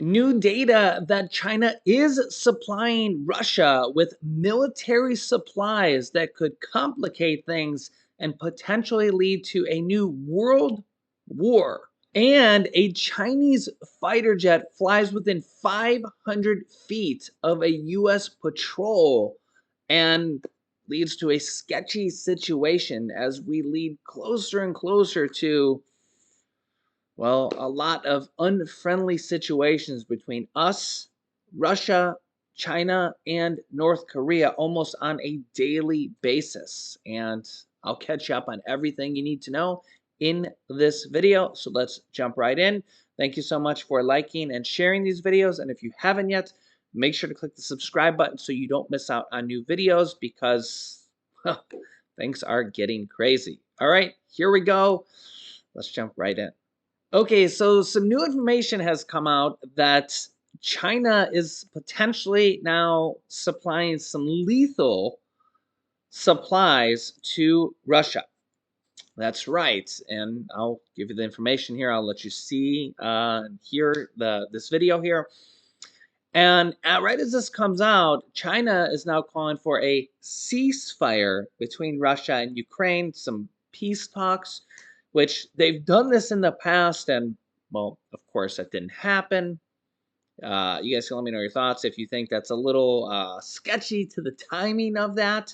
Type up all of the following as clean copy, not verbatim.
New data that China is supplying Russia with military supplies that could complicate things and potentially lead to a new world war. And a Chinese fighter jet flies within 500 feet of a US patrol and leads to a sketchy situation as we lead closer and closer to, well, a lot of unfriendly situations between us, Russia, China, and North Korea almost on a daily basis. And I'll catch you up on everything you need to know in this video. So let's jump right in. Thank you so much for liking and sharing these videos. And if you haven't yet, make sure to click the subscribe button so you don't miss out on new videos because, well, things are getting crazy. All right, here we go. Let's jump right in. Okay, so some new information has come out that China is potentially now supplying some lethal supplies to Russia. That's right, and I'll give you the information here. I'll let you see hear this video here. And right as this comes out, China is now calling for a ceasefire between Russia and Ukraine, some peace talks, which they've done this in the past, and well, of course, that didn't happen. You guys can let me know your thoughts if you think that's a little sketchy to the timing of that.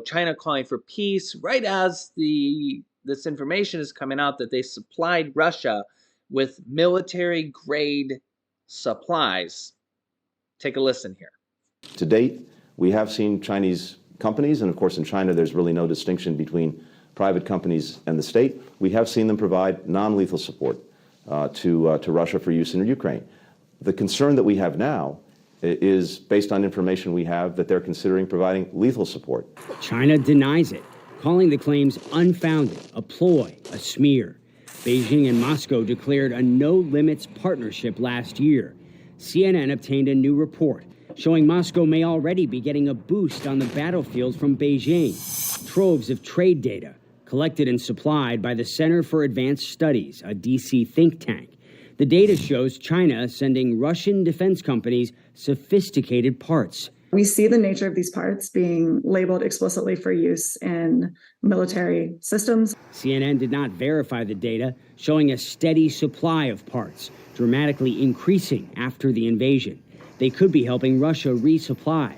China calling for peace right as this information is coming out that they supplied Russia with military grade supplies. Take a listen here. To date, we have seen Chinese companies, and of course in China there's really no distinction between private companies and the state. We have seen them provide non-lethal support to Russia for use in Ukraine. The concern that we have now is based on information we have that they're considering providing lethal support. China denies it, calling the claims unfounded, a ploy, a smear. Beijing and Moscow declared a no-limits partnership last year. CNN obtained a new report showing Moscow may already be getting a boost on the battlefield from Beijing. Troves of trade data collected and supplied by the Center for Advanced Studies, a DC think tank. The data shows China sending Russian defense companies sophisticated parts. We see the nature of these parts being labeled explicitly for use in military systems. CNN did not verify the data, showing a steady supply of parts, dramatically increasing after the invasion. They could be helping Russia resupply.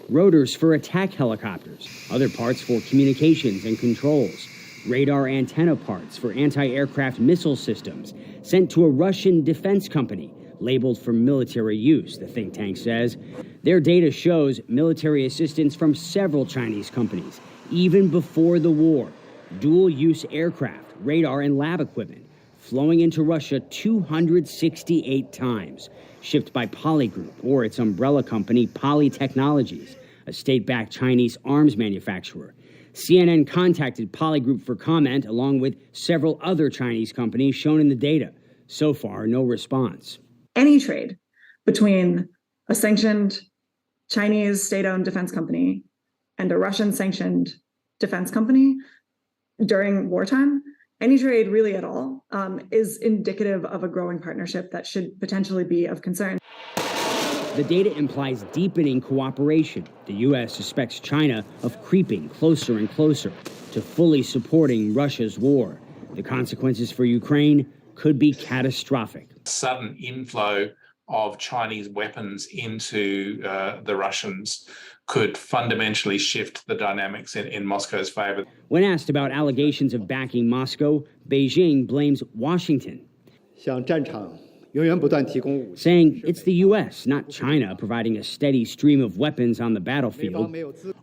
Rotors for attack helicopters, other parts for communications and controls, radar antenna parts for anti-aircraft missile systems sent to a Russian defense company, labeled for military use, the think tank says. Their data shows military assistance from several Chinese companies, even before the war. Dual-use aircraft, radar, and lab equipment flowing into Russia 268 times, shipped by Polygroup or its umbrella company Poly Technologies, a state-backed Chinese arms manufacturer. CNN contacted Polygroup for comment, along with several other Chinese companies shown in the data. So far, no response. Any trade between a sanctioned Chinese state-owned defense company and a Russian-sanctioned defense company during wartime, any trade really at all, is indicative of a growing partnership that should potentially be of concern. The data implies deepening cooperation. The U.S. suspects China of creeping closer and closer to fully supporting Russia's war. The consequences for Ukraine could be catastrophic. Sudden inflow of Chinese weapons into the Russians could fundamentally shift the dynamics in Moscow's favor. When asked about allegations of backing Moscow, Beijing blames Washington, saying it's the U.S., not China, providing a steady stream of weapons on the battlefield.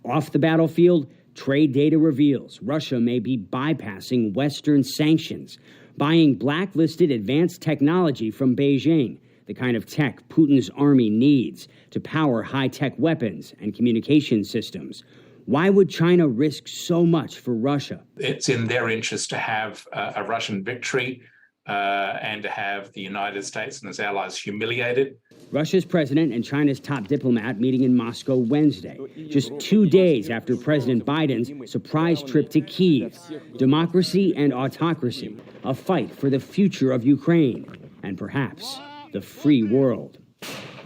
Off the battlefield, trade data reveals Russia may be bypassing Western sanctions, buying blacklisted advanced technology from Beijing, the kind of tech Putin's army needs to power high-tech weapons and communication systems. Why would China risk so much for Russia? It's in their interest to have a Russian victory and to have the United States and its allies humiliated. Russia's president and China's top diplomat meeting in Moscow Wednesday, just 2 days after President Biden's surprise trip to Kyiv. Democracy and autocracy, a fight for the future of Ukraine, and perhaps the free world.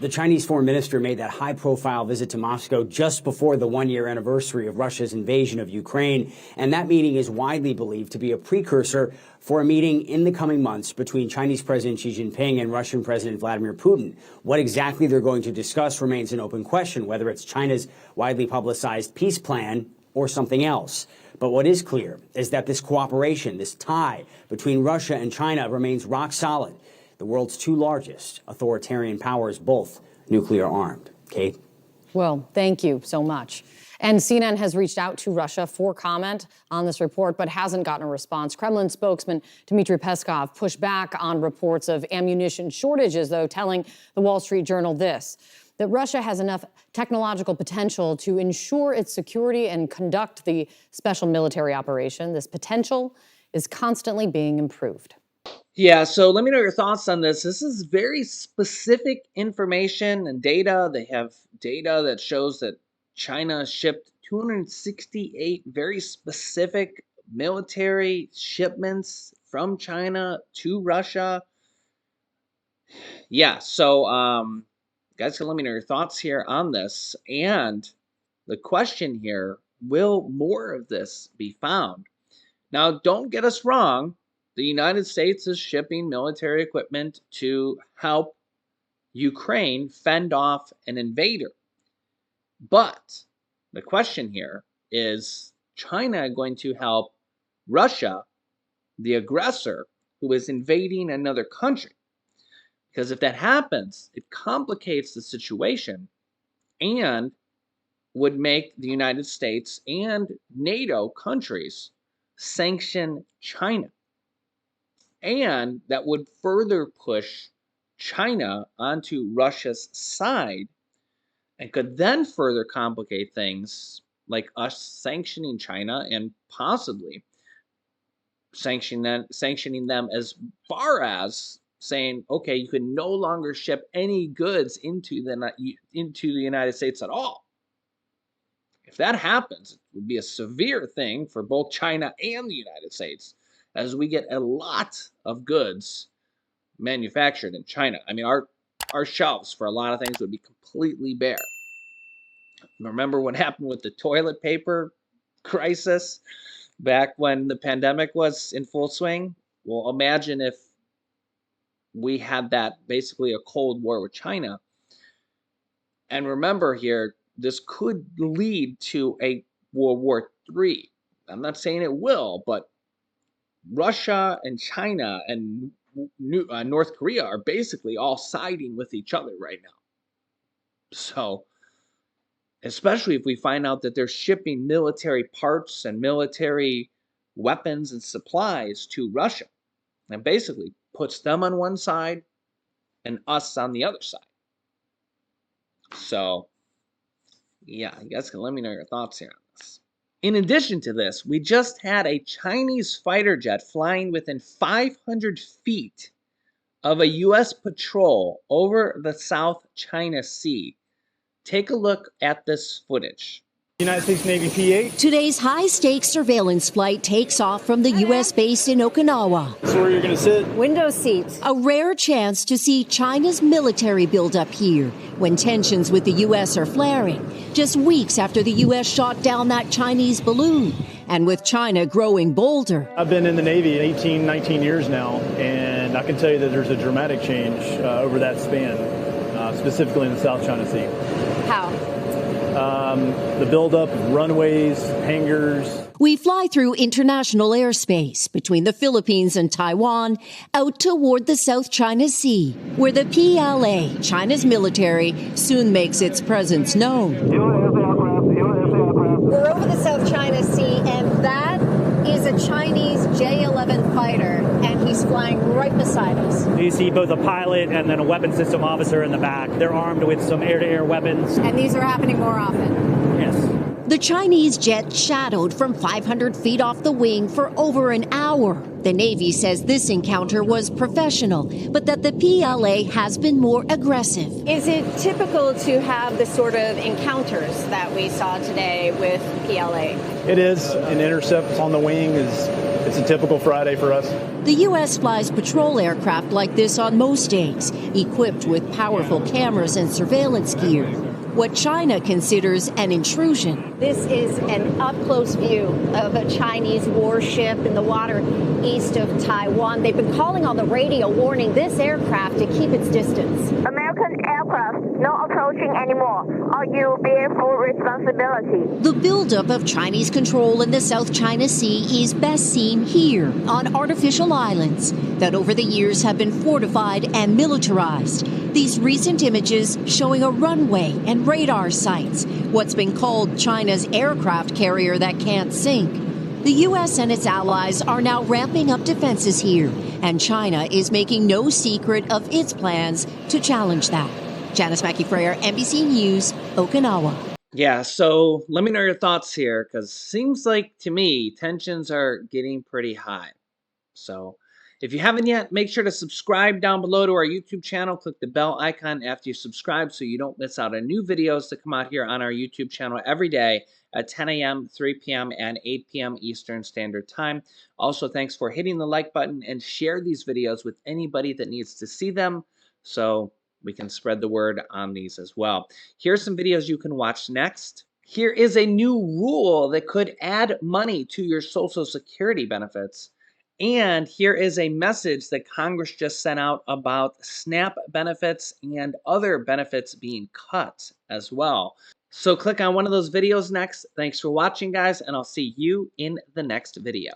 The Chinese foreign minister made that high-profile visit to Moscow just before the one-year anniversary of Russia's invasion of Ukraine, and that meeting is widely believed to be a precursor for a meeting in the coming months between Chinese President Xi Jinping and Russian President Vladimir Putin. What exactly they're going to discuss remains an open question, whether it's China's widely publicized peace plan or something else. But what is clear is that this cooperation, this tie between Russia and China remains rock solid. The world's two largest authoritarian powers, both nuclear armed. Kate? Well, thank you so much. And CNN has reached out to Russia for comment on this report, but hasn't gotten a response. Kremlin spokesman Dmitry Peskov pushed back on reports of ammunition shortages, though, telling the Wall Street Journal this, that Russia has enough technological potential to ensure its security and conduct the special military operation. This potential is constantly being improved. Yeah, so let me know your thoughts on this. This is very specific information and data. They have data that shows that China shipped 268 very specific military shipments from China to Russia. Yeah, so guys can let me know your thoughts here on this. And the question here, will more of this be found? Now, don't get us wrong. The United States is shipping military equipment to help Ukraine fend off an invader. But the question here is China going to help Russia, the aggressor, who is invading another country? Because if that happens, it complicates the situation and would make the United States and NATO countries sanction China. And that would further push China onto Russia's side and could then further complicate things like us sanctioning China and possibly sanctioning them as far as saying, okay, you can no longer ship any goods into the United States at all. If that happens, it would be a severe thing for both China and the United States, as we get a lot of goods manufactured in China. I mean, our shelves for a lot of things would be completely bare. Remember what happened with the toilet paper crisis back when the pandemic was in full swing? Well, imagine if we had that, basically a Cold War with China. And remember here, this could lead to a World War III. I'm not saying it will, but Russia and China and North Korea are basically all siding with each other right now. So, especially if we find out that they're shipping military parts and military weapons and supplies to Russia, and basically puts them on one side and us on the other side. So, yeah, you guys can let me know your thoughts here on this. In addition to this, we just had a Chinese fighter jet flying within 500 feet of a U.S. patrol over the South China Sea. Take a look at this footage. United States Navy P-8. Today's high-stakes surveillance flight takes off from the U.S. base in Okinawa. That's where you're going to sit. Window seats. A rare chance to see China's military buildup here when tensions with the U.S. are flaring, just weeks after the U.S. shot down that Chinese balloon, and with China growing bolder. I've been in the Navy 18, 19 years now, and I can tell you that there's a dramatic change over that span, specifically in the South China Sea. How? The buildup of runways, hangars. We fly through international airspace between the Philippines and Taiwan out toward the South China Sea, where the PLA, China's military, soon makes its presence known. We're over the South China Sea, and that is a Chinese J-11 fighter, and he's flying right beside us. You see both a pilot and then a weapon system officer in the back. They're armed with some air-to-air weapons. And these are happening more often. Yes. The Chinese jet shadowed from 500 feet off the wing for over an hour. The Navy says this encounter was professional, but that the PLA has been more aggressive. Is it typical to have the sort of encounters that we saw today with PLA? It is. An intercept on the wing is It's a typical Friday for us. The U.S. flies patrol aircraft like this on most days, equipped with powerful cameras and surveillance gear. What China considers an intrusion. This is an up-close view of a Chinese warship in the water east of Taiwan. They've been calling on the radio warning this aircraft to keep its distance. American aircraft not approaching anymore, or you bear full responsibility. The buildup of Chinese control in the South China Sea is best seen here on artificial islands that over the years have been fortified and militarized. These recent images showing a runway and radar sites, what's been called China's aircraft carrier that can't sink. The U.S. and its allies are now ramping up defenses here, and China is making no secret of its plans to challenge that. Janice Mackey-Freyer, NBC News, Okinawa. Yeah, so let me know your thoughts here, because seems like to me tensions are getting pretty high. So if you haven't yet, make sure to subscribe down below to our YouTube channel. Click the bell icon after you subscribe so you don't miss out on new videos that come out here on our YouTube channel every day at 10 a.m., 3 p.m., and 8 p.m. Eastern Standard Time. Also, thanks for hitting the like button and share these videos with anybody that needs to see them so we can spread the word on these as well. Here's some videos you can watch next. Here is a new rule that could add money to your Social Security benefits. And here is a message that Congress just sent out about SNAP benefits and other benefits being cut as well. So click on one of those videos next. Thanks for watching, guys, and I'll see you in the next video.